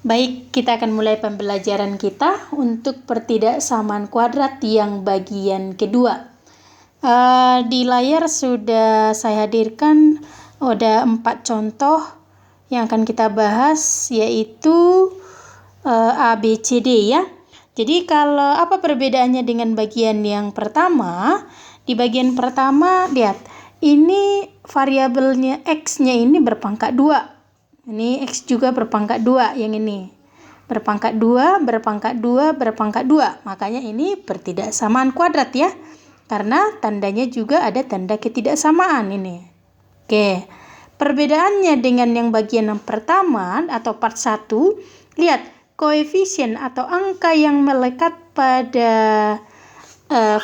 Baik, kita akan mulai pembelajaran kita untuk pertidaksamaan kuadrat yang bagian kedua. Di layar sudah saya hadirkan ada 4 contoh yang akan kita bahas, yaitu A, B, C, D ya. Jadi kalau apa perbedaannya dengan bagian yang pertama? Di bagian pertama, lihat, ini variabelnya X-nya ini berpangkat 2. Ini X juga berpangkat 2 yang ini. Berpangkat 2, berpangkat 2, berpangkat 2. Makanya ini pertidaksamaan kuadrat ya. Karena tandanya juga ada tanda ketidaksamaan ini. Oke. Perbedaannya dengan yang bagian yang pertama atau part 1, lihat koefisien atau angka yang melekat pada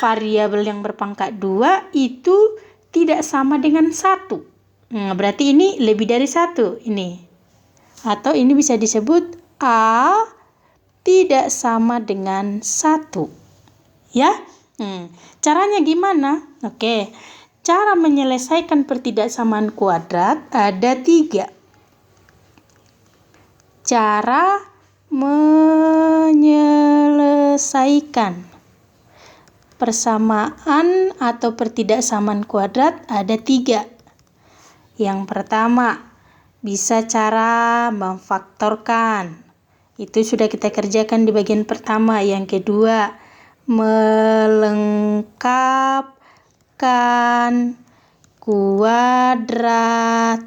variabel yang berpangkat 2 itu tidak sama dengan 1. Berarti ini lebih dari 1 ini. Atau ini bisa disebut A tidak sama dengan 1. Ya? Caranya gimana? Oke. Cara menyelesaikan pertidaksamaan kuadrat ada 3. Cara menyelesaikan persamaan atau pertidaksamaan kuadrat ada 3. Yang pertama, bisa cara memfaktorkan. Itu sudah kita kerjakan di bagian pertama. Yang kedua, melengkapkan kuadrat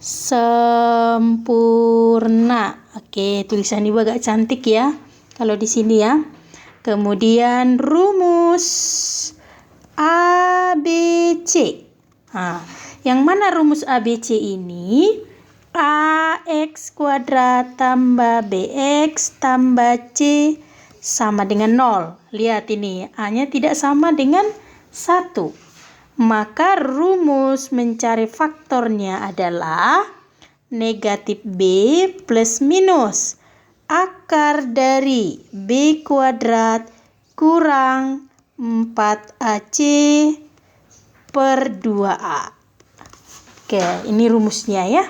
sempurna. Oke, tulisan ibu agak cantik ya. Kalau di sini ya. Kemudian rumus ABC. Yang mana rumus ABC ini? AX kuadrat tambah BX tambah C sama dengan 0. Lihat ini, A-nya tidak sama dengan 1. Maka rumus mencari faktornya adalah negatif B plus minus akar dari B kuadrat kurang 4AC per 2A. Oke, ini rumusnya ya.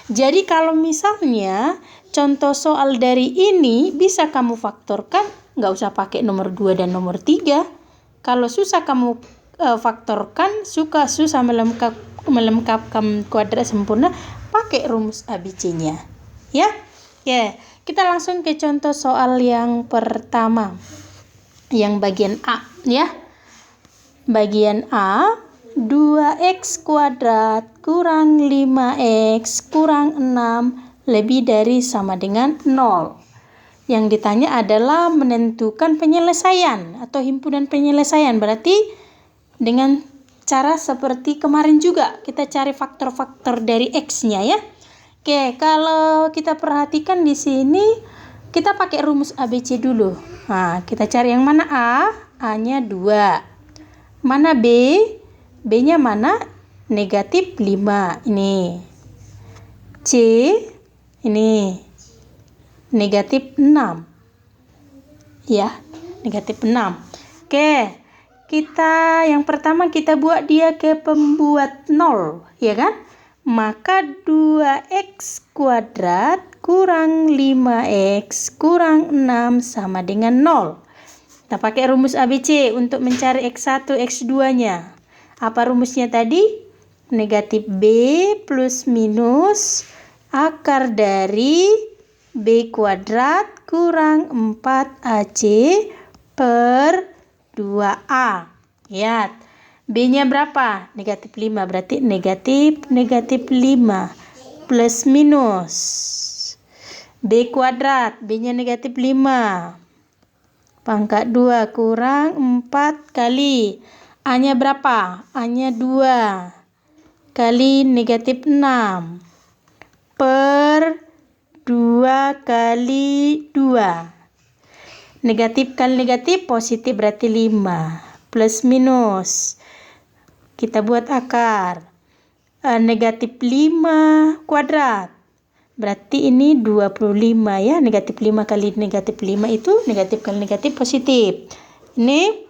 Jadi kalau misalnya contoh soal dari ini bisa kamu faktorkan, nggak usah pakai nomor 2 dan nomor 3. Kalau susah kamu faktorkan, susah melengkapkan kuadrat sempurna, pakai rumus ABC-nya. Ya? Oke, kita langsung ke contoh soal yang pertama. Yang bagian A ya. Bagian A, 2x kuadrat kurang 5x kurang 6 lebih dari sama dengan 0. Yang ditanya adalah menentukan penyelesaian atau himpunan penyelesaian. Berarti dengan cara seperti kemarin juga kita cari faktor-faktor dari x-nya ya. Oke, kalau kita perhatikan di sini kita pakai rumus ABC dulu. Kita cari yang mana A? A-nya 2. Mana B? B-nya mana? Negatif 5. Ini. C, ini. Negatif 6. Ya, negatif 6. Oke, yang pertama kita buat dia ke pembuat 0, ya kan? Maka 2x kuadrat kurang 5x kurang 6 sama dengan 0. Kita pakai rumus ABC untuk mencari x1, x2-nya. Apa rumusnya tadi? Negatif B plus minus akar dari B kuadrat kurang 4AC per 2A. Lihat, B-nya berapa? Negatif 5, berarti negatif 5 plus minus B kuadrat, B-nya negatif 5. Pangkat 2 kurang 4 kali A-nya berapa? A-nya 2 kali negatif 6 per 2 kali 2. Negatif kali negatif positif berarti 5. Plus minus. Kita buat akar. Negatif 5 kuadrat. Berarti ini 25 ya. Negatif 5 kali negatif 5 itu negatif kali negatif positif. Ini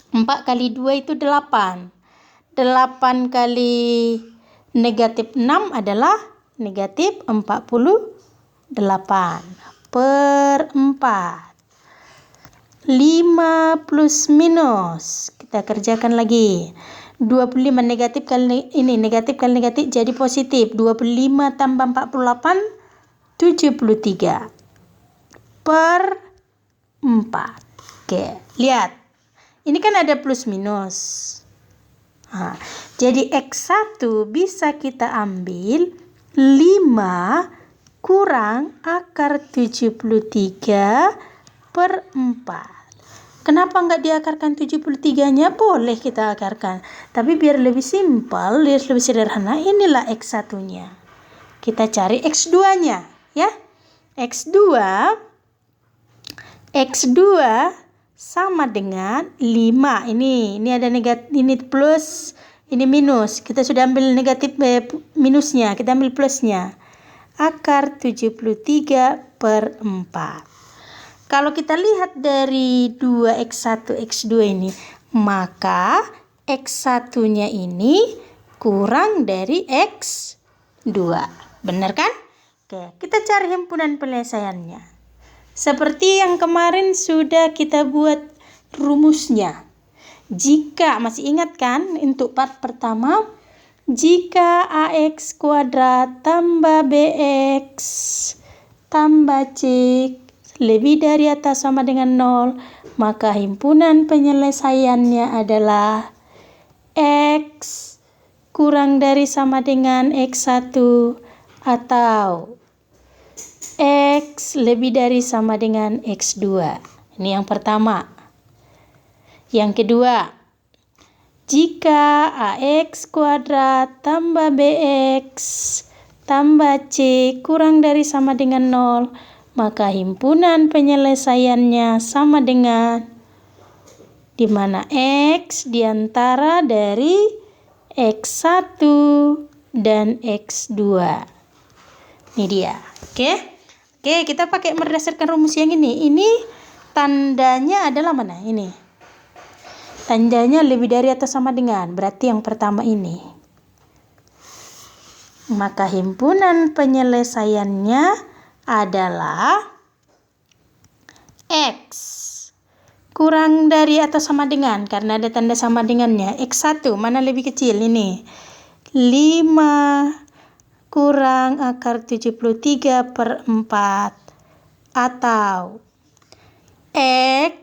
4 kali 2 itu 8. 8 kali negatif 6 adalah negatif 44. per 4. 5 plus minus. Kita kerjakan lagi. 25 negatif kali ini, negatif kali negatif jadi positif. 25 tambah 48, 73 per 4. Oke, lihat. Ini kan ada plus minus. Nah, jadi X1 bisa kita ambil 5 kurang akar 73 per 4. Kenapa nggak diakarkan 73-nya? Boleh kita akarkan. Tapi biar lebih simpel, biar lebih sederhana, inilah X1-nya. Kita cari X2-nya, ya. X2 sama dengan 5. Ini ada negatif, ini plus, ini minus. Kita sudah ambil negatif minusnya, kita ambil plusnya. Akar 73 per 4. Kalau kita lihat dari 2X1, X2 ini, maka X1-nya ini kurang dari X2. Benar kan? Oke, kita cari himpunan penyelesaiannya. Seperti yang kemarin sudah kita buat rumusnya. Jika, masih ingat kan untuk part pertama? Jika AX kuadrat tambah BX tambah C lebih dari atau sama dengan 0, maka himpunan penyelesaiannya adalah X kurang dari sama dengan X1 atau X lebih dari sama dengan X2. Ini yang pertama. Yang kedua, jika AX kuadrat tambah BX tambah C kurang dari sama dengan 0, maka himpunan penyelesaiannya sama dengan di mana X diantara dari X1 dan X2. Ini dia. Oke, kita pakai berdasarkan rumus yang ini. Ini tandanya adalah mana? Ini. Tandanya lebih dari atau sama dengan. Berarti yang pertama ini. Maka himpunan penyelesaiannya adalah X kurang dari atau sama dengan, karena ada tanda sama dengannya. X1 mana lebih kecil ini? 5 kurang akar 73 per 4 atau X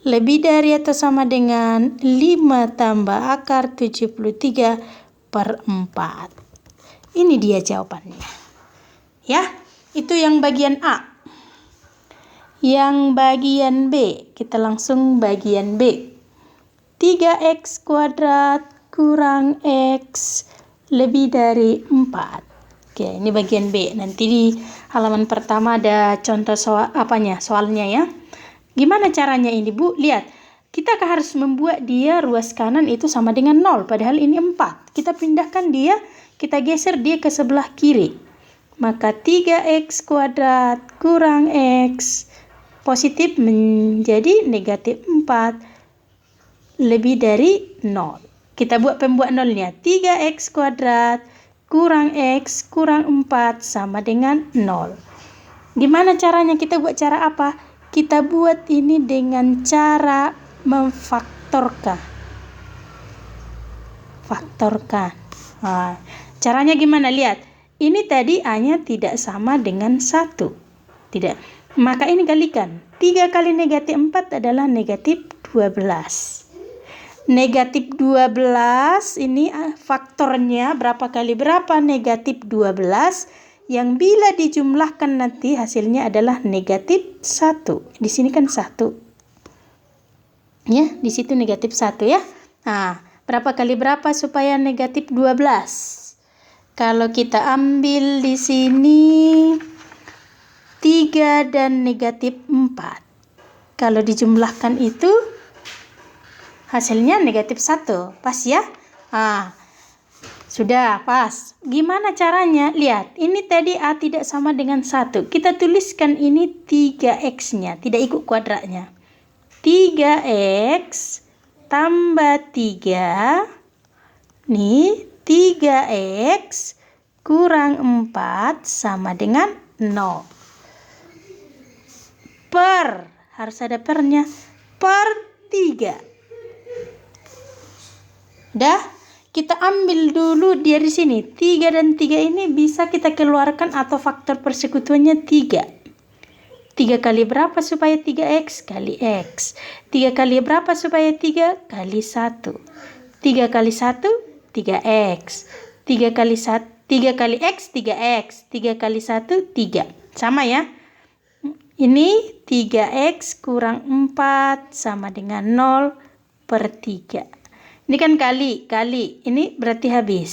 lebih dari atau sama dengan 5 tambah akar 73 per 4. Ini dia jawabannya. Ya. Itu yang bagian A. Yang bagian B, kita langsung bagian B. 3X kuadrat kurang X lebih dari 4. Oke, ini bagian B. Nanti di halaman pertama ada contoh soalnya ya. Gimana caranya ini, Bu? Lihat, kita harus membuat dia ruas kanan itu sama dengan 0, padahal ini 4. Kita pindahkan dia, kita geser dia ke sebelah kiri. Maka 3X kuadrat kurang X positif menjadi negatif 4 lebih dari 0. Kita buat pembuat nolnya. 3X kuadrat kurang X kurang 4 sama dengan 0. Gimana caranya? Kita buat cara apa? Kita buat ini dengan cara memfaktorkan. Nah, caranya gimana? Lihat. Ini tadi A-nya tidak sama dengan 1. Tidak. Maka ini kalikan. 3 kali negatif 4 adalah negatif 12. Negatif 12 ini faktornya berapa kali berapa? Negatif 12. Yang bila dijumlahkan nanti hasilnya adalah negatif 1. Di sini kan 1. Ya, di situ negatif 1 ya. Nah, berapa kali berapa supaya negatif 12? Kalau kita ambil di sini 3 dan negatif 4. Kalau dijumlahkan itu hasilnya negatif 1. Pas ya? Sudah pas. Gimana caranya? Lihat, ini tadi A tidak sama dengan 1. Kita tuliskan ini 3X-nya, tidak ikut kuadratnya. 3X tambah 3. Nih, 3X kurang 4 sama dengan 0. Per, harus ada pernya, per 3. Udah, kita ambil dulu dari sini. 3 dan 3 ini bisa kita keluarkan atau faktor persekutuannya 3. 3 kali berapa supaya 3x? Kali x. 3 kali berapa supaya 3? Kali 1. 3 kali 1, 3x. 3 kali 1, 3 kali x, 3x. 3 kali 1, 3. Sama ya. Ini 3x kurang 4 sama dengan 0 per 3. Ini kan kali. Ini berarti habis.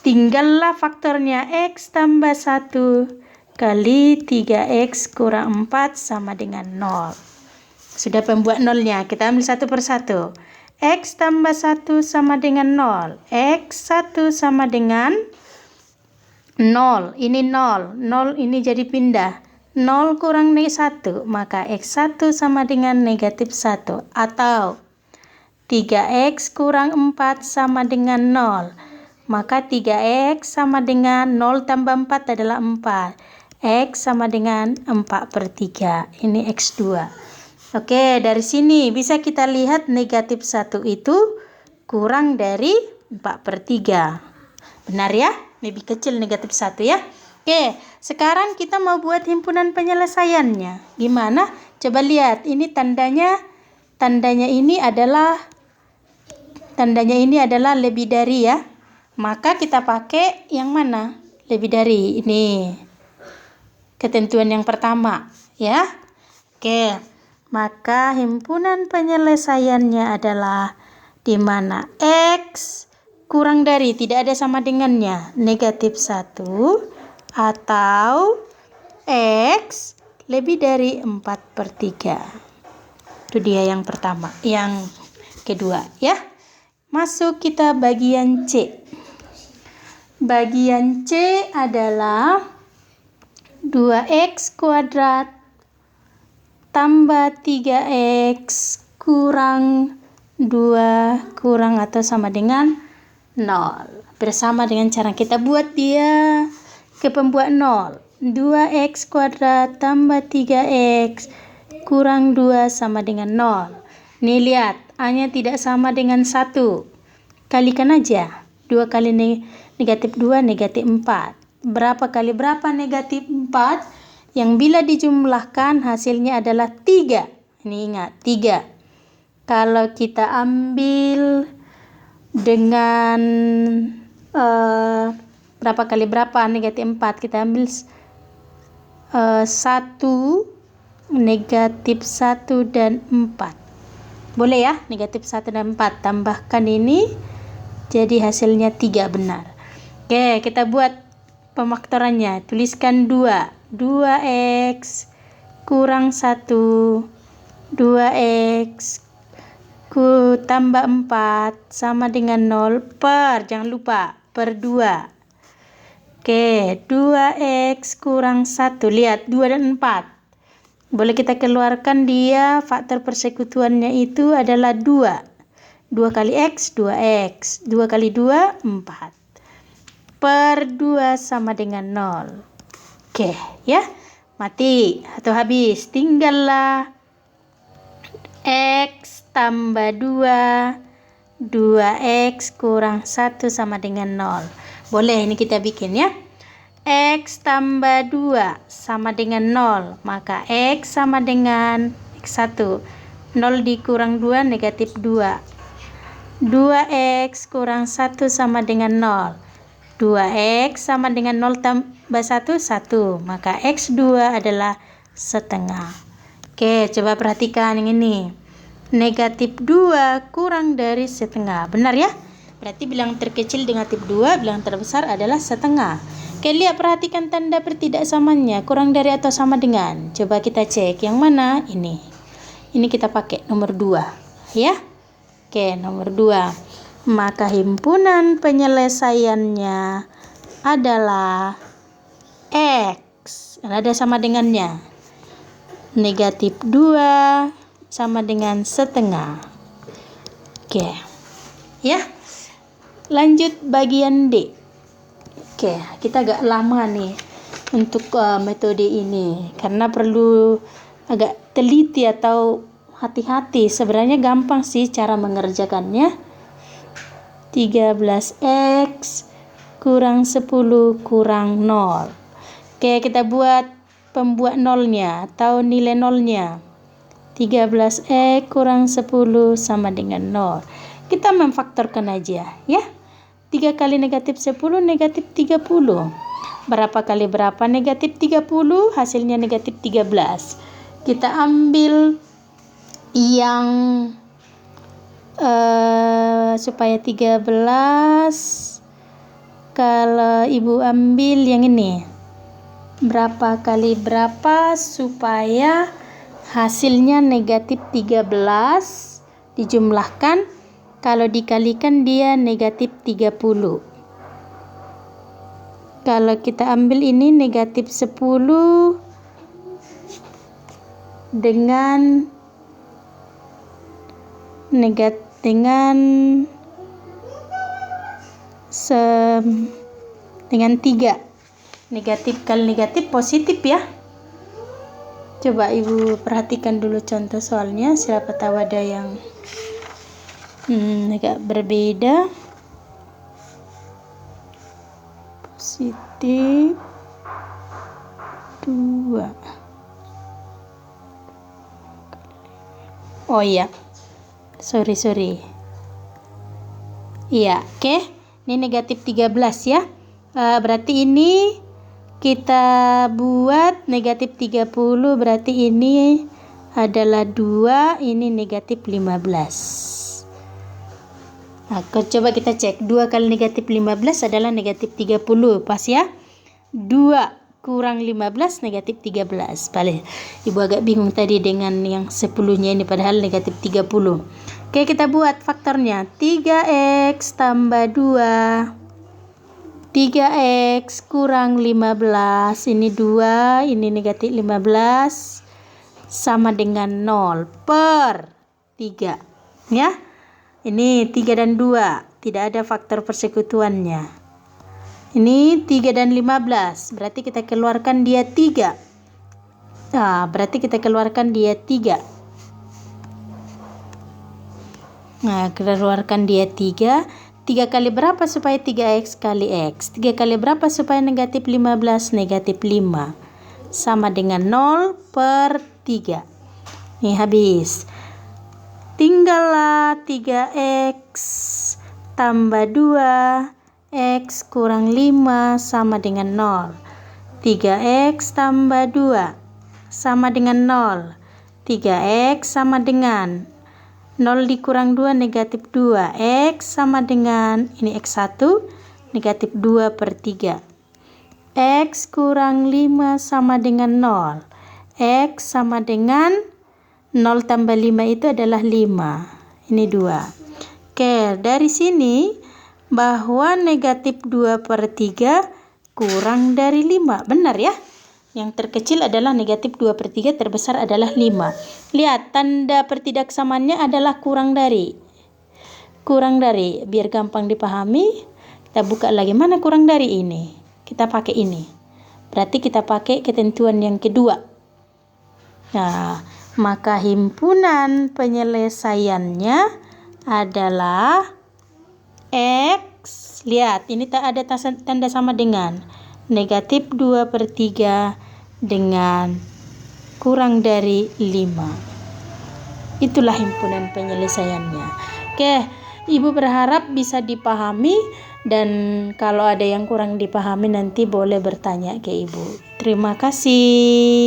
Tinggallah faktornya x tambah 1 kali 3x kurang 4 sama dengan 0. Sudah pembuat nolnya. Kita ambil satu persatu. X tambah 1 sama dengan 0. X1 sama dengan 0. Ini 0. 0 ini jadi pindah. 0 kurang 1. Maka X1 sama dengan negatif 1. Atau 3x kurang 4 sama dengan 0. Maka 3x sama dengan 0 tambah 4 adalah 4. X sama dengan 4 per 3. Ini X2. Oke, dari sini bisa kita lihat negatif 1 itu kurang dari 4 per 3. Benar ya? Lebih kecil negatif 1 ya. Oke, sekarang kita mau buat himpunan penyelesaiannya. Gimana? Coba lihat. Ini tandanya ini adalah lebih dari ya. Maka kita pakai yang mana? Lebih dari. Ini ketentuan yang pertama ya. Oke. Maka himpunan penyelesaiannya adalah di mana x kurang dari, tidak ada sama dengannya, negatif 1 atau x lebih dari 4 per 3. Itu dia yang pertama. Yang kedua ya. Masuk kita bagian C. Bagian C adalah 2x kuadrat tambah 3x kurang 2 kurang atau sama dengan 0. Bersama dengan cara kita buat dia ke pembuat 0. 2x kuadrat tambah 3x kurang 2 sama dengan 0. Nih lihat, A-nya tidak sama dengan 1. Kalikan aja. 2 kali negatif 2, negatif 4. Berapa kali berapa negatif 4? Yang bila dijumlahkan hasilnya adalah 3. Ini ingat, 3. Kalau kita ambil dengan berapa kali berapa negatif 4? Kita ambil 1, negatif 1 dan 4. Boleh ya, negatif 1 dan 4. Tambahkan ini, jadi hasilnya 3 benar. Oke, kita buat pemaktorannya. Tuliskan 2. 2x kurang 1. 2x tambah 4 sama dengan 0 per, jangan lupa, per 2. Oke, 2x kurang 1. Lihat, 2 dan 4. Boleh kita keluarkan dia, faktor persekutuannya itu adalah 2. 2 kali x, 2x. 2 kali 2, 4. Per 2 sama dengan 0. Oke, ya. Mati atau habis. Tinggallah x tambah 2. 2x kurang 1 sama dengan 0. Boleh, ini kita bikin ya. X tambah 2 sama dengan 0. Maka X sama dengan X1. 0 dikurang 2, negatif 2. 2X kurang 1 sama dengan 0. 2X sama dengan 0 tambah 1, 1. Maka X2 adalah setengah. Oke, coba perhatikan yang ini. Negatif 2 kurang dari setengah. Benar ya? Berarti bilangan terkecil negatif 2, bilangan terbesar adalah setengah. Oke, lihat, perhatikan tanda pertidaksamannya, kurang dari atau sama dengan. Coba kita cek yang mana ini. Ini kita pakai nomor 2 ya. Oke, nomor 2. Maka himpunan penyelesaiannya adalah x. Ada sama dengannya. Negatif 2 sama dengan setengah. Oke. Ya. Lanjut bagian D. Oke, kita agak lama nih untuk metode ini, karena perlu agak teliti atau hati-hati. Sebenarnya gampang sih cara mengerjakannya. 13x kurang 10 kurang 0. Oke, kita buat pembuat nolnya atau nilai nolnya. 13x kurang 10 sama dengan 0. Kita memfaktorkan aja ya. 3 kali negatif 10 negatif 30. Berapa kali berapa? Negatif 30, hasilnya negatif 13. Kita ambil yang supaya 13. Kalau ibu ambil yang ini, berapa kali berapa supaya hasilnya negatif 13 dijumlahkan, kalau dikalikan dia negatif 30. Kalau kita ambil ini negatif 10 dengan 3. Negatif kali negatif positif ya. Coba ibu perhatikan dulu contoh soalnya, siapa tahu ada yang agak berbeda. Positif 2. Oh iya, sorry iya, oke. Ini negatif 13 ya. Berarti ini kita buat negatif 30, berarti ini adalah 2, ini negatif 15. Nah, coba kita cek. 2 kali negatif 15 adalah negatif 30. Pas ya? 2 kurang 15 negatif 13. Balik. Ibu agak bingung tadi dengan yang 10-nya ini, padahal negatif 30. Oke, kita buat faktornya. 3x tambah 2. 3x kurang 15. Ini 2, ini negatif 15. Sama dengan 0 per 3. Ya? Ini 3 dan 2, tidak ada faktor persekutuannya. Ini 3 dan 15, berarti kita keluarkan dia 3. Nah, berarti kita keluarkan dia 3. Nah, keluarkan dia 3. 3 kali berapa supaya 3x kali x? 3 kali berapa supaya negatif 15? Negatif 5. Sama dengan 0 per 3. Nih, habis. Tinggallah 3x tambah 2, x kurang 5 sama dengan 0. 3x tambah 2 sama dengan 0. 3x sama dengan 0 dikurang 2 negatif 2. X sama dengan, ini x1, negatif 2 per 3. X kurang 5 sama dengan 0. X sama dengan 0 tambah 5 itu adalah 5. Ini 2. Oke, dari sini bahwa negatif 2 per 3 kurang dari 5. Benar ya? Yang terkecil adalah negatif 2 per 3, terbesar adalah 5. Lihat, tanda pertidaksamaannya adalah kurang dari. Kurang dari, biar gampang dipahami. Kita buka lagi, mana kurang dari ini? Kita pakai ini. Berarti kita pakai ketentuan yang kedua. Nah, maka himpunan penyelesaiannya adalah X. Lihat, ini tak ada tanda sama dengan negatif 2 per 3 dengan kurang dari 5. Itulah himpunan penyelesaiannya. Oke, ibu berharap bisa dipahami, dan kalau ada yang kurang dipahami nanti boleh bertanya ke ibu. Terima kasih.